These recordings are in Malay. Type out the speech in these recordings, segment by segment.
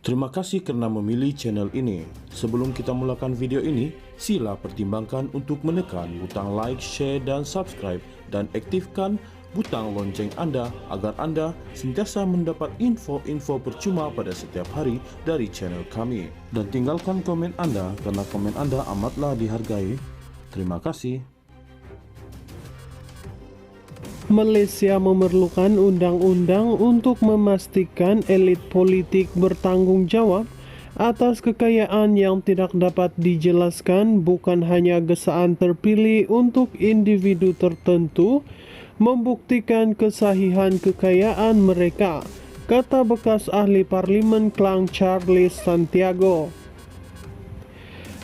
Terima kasih karena memilih channel ini. Sebelum kita mulakan video ini, sila pertimbangkan untuk menekan butang like, share, dan subscribe, dan aktifkan butang lonceng Anda agar Anda sentiasa mendapat info-info percuma pada setiap hari dari channel kami. Dan tinggalkan komen Anda karena komen Anda amatlah dihargai. Terima kasih. Malaysia memerlukan undang-undang untuk memastikan elit politik bertanggung jawab atas kekayaan yang tidak dapat dijelaskan, bukan hanya gesaan terpilih untuk individu tertentu membuktikan kesahihan kekayaan mereka, kata bekas ahli parlimen Klang Charles Santiago.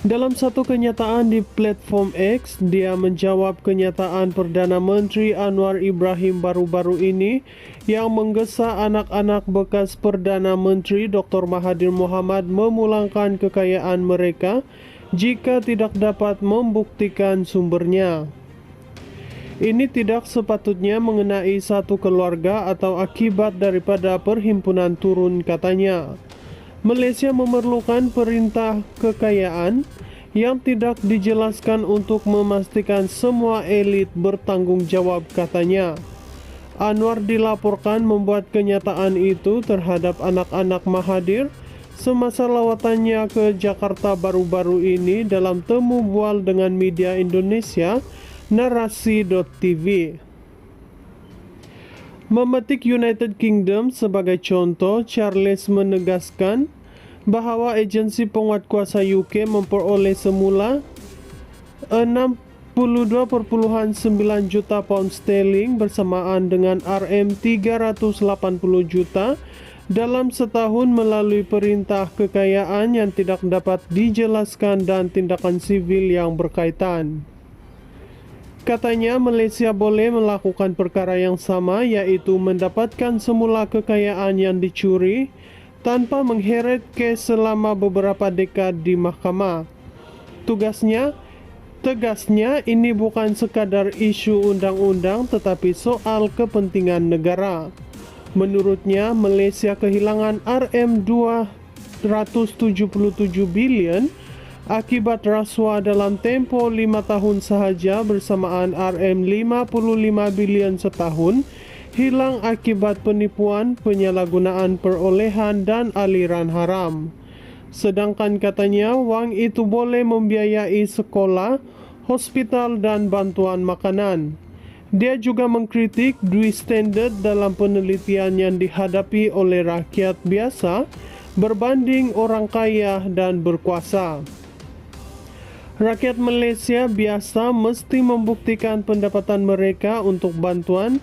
Dalam satu kenyataan di platform X, dia menjawab kenyataan Perdana Menteri Anwar Ibrahim baru-baru ini yang menggesa anak-anak bekas Perdana Menteri Dr. Mahathir Mohamad memulangkan kekayaan mereka jika tidak dapat membuktikan sumbernya. Ini tidak sepatutnya mengenai satu keluarga atau akibat daripada perhimpunan turun, katanya. Malaysia memerlukan perintah kekayaan yang tidak dijelaskan untuk memastikan semua elit bertanggung jawab, katanya. Anwar dilaporkan membuat kenyataan itu terhadap anak-anak Mahathir semasa lawatannya ke Jakarta baru-baru ini dalam temu bual dengan media Indonesia, Narasi.tv. Memetik United Kingdom sebagai contoh, Charles menegaskan bahawa agensi penguatkuasa UK memperoleh semula 62.9 juta pound sterling bersamaan dengan RM380 juta dalam setahun melalui perintah kekayaan yang tidak dapat dijelaskan dan tindakan sivil yang berkaitan. Katanya Malaysia boleh melakukan perkara yang sama, iaitu mendapatkan semula kekayaan yang dicuri tanpa mengheret kes selama beberapa dekad di mahkamah. Tegasnya ini bukan sekadar isu undang-undang tetapi soal kepentingan negara. Menurutnya, Malaysia kehilangan RM277 bilion akibat rasuah dalam tempoh 5 tahun sahaja, bersamaan RM55 bilion setahun hilang akibat penipuan, penyalahgunaan perolehan dan aliran haram. Sedangkan katanya wang itu boleh membiayai sekolah, hospital dan bantuan makanan. Dia juga mengkritik duit standard dalam penelitian yang dihadapi oleh rakyat biasa berbanding orang kaya dan berkuasa. Rakyat Malaysia biasa mesti membuktikan pendapatan mereka untuk bantuan,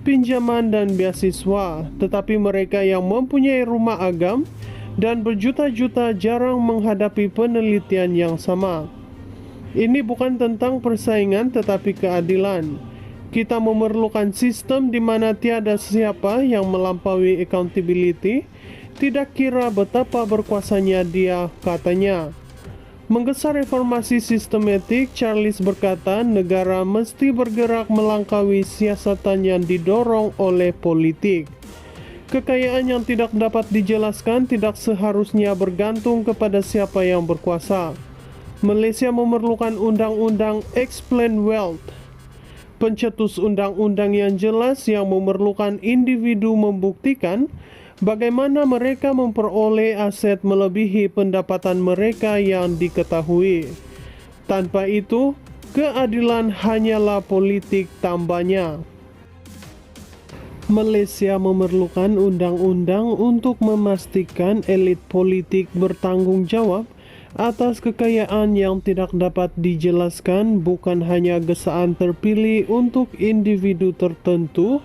pinjaman dan beasiswa, tetapi mereka yang mempunyai rumah agam dan berjuta-juta jarang menghadapi penelitian yang sama. Ini bukan tentang persaingan tetapi keadilan. Kita memerlukan sistem di mana tiada siapa yang melampaui accountability, tidak kira betapa berkuasanya dia, katanya. Menggesa reformasi sistematik, Charles berkata negara mesti bergerak melangkaui siasatan yang didorong oleh politik. Kekayaan yang tidak dapat dijelaskan tidak seharusnya bergantung kepada siapa yang berkuasa. Malaysia memerlukan undang-undang Explain Wealth, pencetus undang-undang yang jelas yang memerlukan individu membuktikan bagaimana mereka memperoleh aset melebihi pendapatan mereka yang diketahui. Tanpa itu, keadilan hanyalah politik, tambahnya. Malaysia memerlukan undang-undang untuk memastikan elit politik bertanggung jawab atas kekayaan yang tidak dapat dijelaskan, bukan hanya gesaan terpilih untuk individu tertentu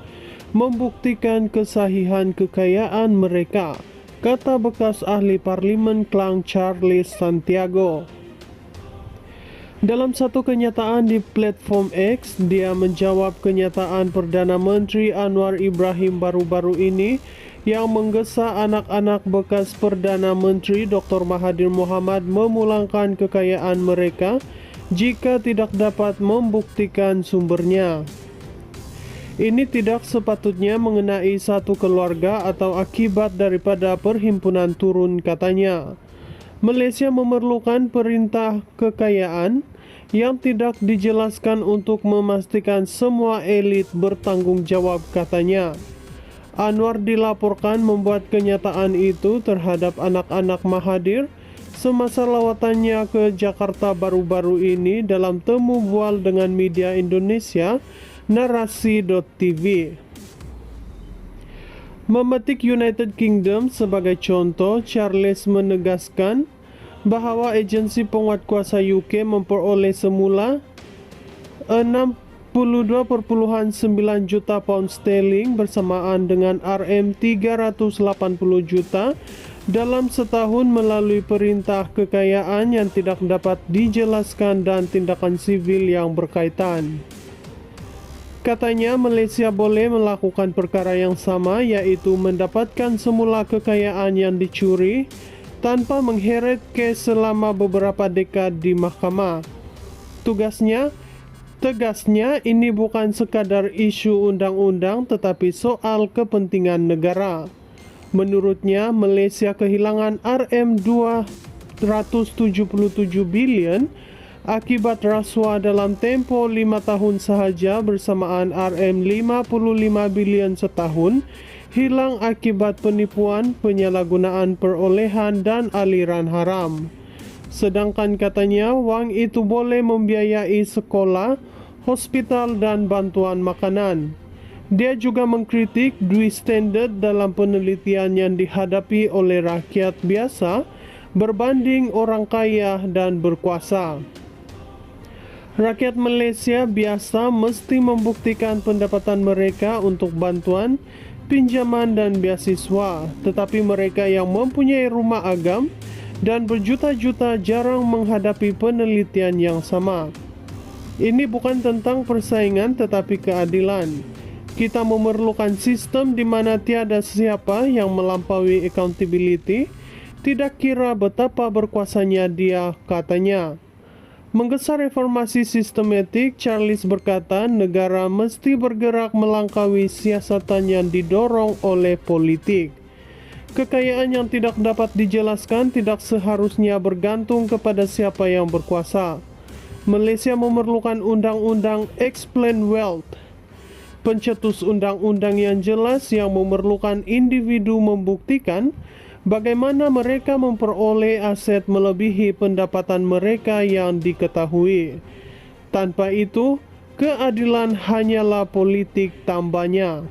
membuktikan kesahihan kekayaan mereka, kata bekas ahli parlimen Klang Charles Santiago. Dalam satu kenyataan di platform X, dia menjawab kenyataan Perdana Menteri Anwar Ibrahim baru-baru ini yang menggesa anak-anak bekas Perdana Menteri Dr. Mahathir Mohamad memulangkan kekayaan mereka jika tidak dapat membuktikan sumbernya. Ini tidak sepatutnya mengenai satu keluarga atau akibat daripada perhimpunan turun, katanya. Malaysia memerlukan perintah kekayaan yang tidak dijelaskan untuk memastikan semua elit bertanggung jawab, katanya. Anwar dilaporkan membuat kenyataan itu terhadap anak-anak Mahathir semasa lawatannya ke Jakarta baru-baru ini dalam temu bual dengan media Indonesia, Narasi.tv. Memetik United Kingdom sebagai contoh, Charles menegaskan bahawa agensi penguatkuasa UK memperoleh semula 62.9 juta pound sterling bersamaan dengan RM380 juta dalam setahun melalui perintah kekayaan yang tidak dapat dijelaskan dan tindakan sivil yang berkaitan. Katanya Malaysia boleh melakukan perkara yang sama, iaitu mendapatkan semula kekayaan yang dicuri tanpa mengheret kes selama beberapa dekad di mahkamah. Tegasnya ini bukan sekadar isu undang-undang tetapi soal kepentingan negara. Menurutnya, Malaysia kehilangan RM277 bilion akibat rasuah dalam tempoh 5 tahun sahaja bersamaan RM55 bilion setahun hilang akibat penipuan, penyalahgunaan perolehan dan aliran haram. Sedangkan katanya wang itu boleh membiayai sekolah, hospital dan bantuan makanan. Dia juga mengkritik dui standard dalam penelitian yang dihadapi oleh rakyat biasa berbanding orang kaya dan berkuasa. Rakyat Malaysia biasa mesti membuktikan pendapatan mereka untuk bantuan, pinjaman dan beasiswa, tetapi mereka yang mempunyai rumah agam dan berjuta-juta jarang menghadapi penelitian yang sama. Ini bukan tentang persaingan tetapi keadilan. Kita memerlukan sistem di mana tiada siapa yang melampaui accountability, tidak kira betapa berkuasanya dia, katanya. Menggesa reformasi sistematik, Charles berkata negara mesti bergerak melangkaui siasatan yang didorong oleh politik. Kekayaan yang tidak dapat dijelaskan tidak seharusnya bergantung kepada siapa yang berkuasa. Malaysia memerlukan undang-undang Explain Wealth, pencetus undang-undang yang jelas yang memerlukan individu membuktikan bagaimana mereka memperoleh aset melebihi pendapatan mereka yang diketahui. Tanpa itu, keadilan hanyalah politik, tambahnya.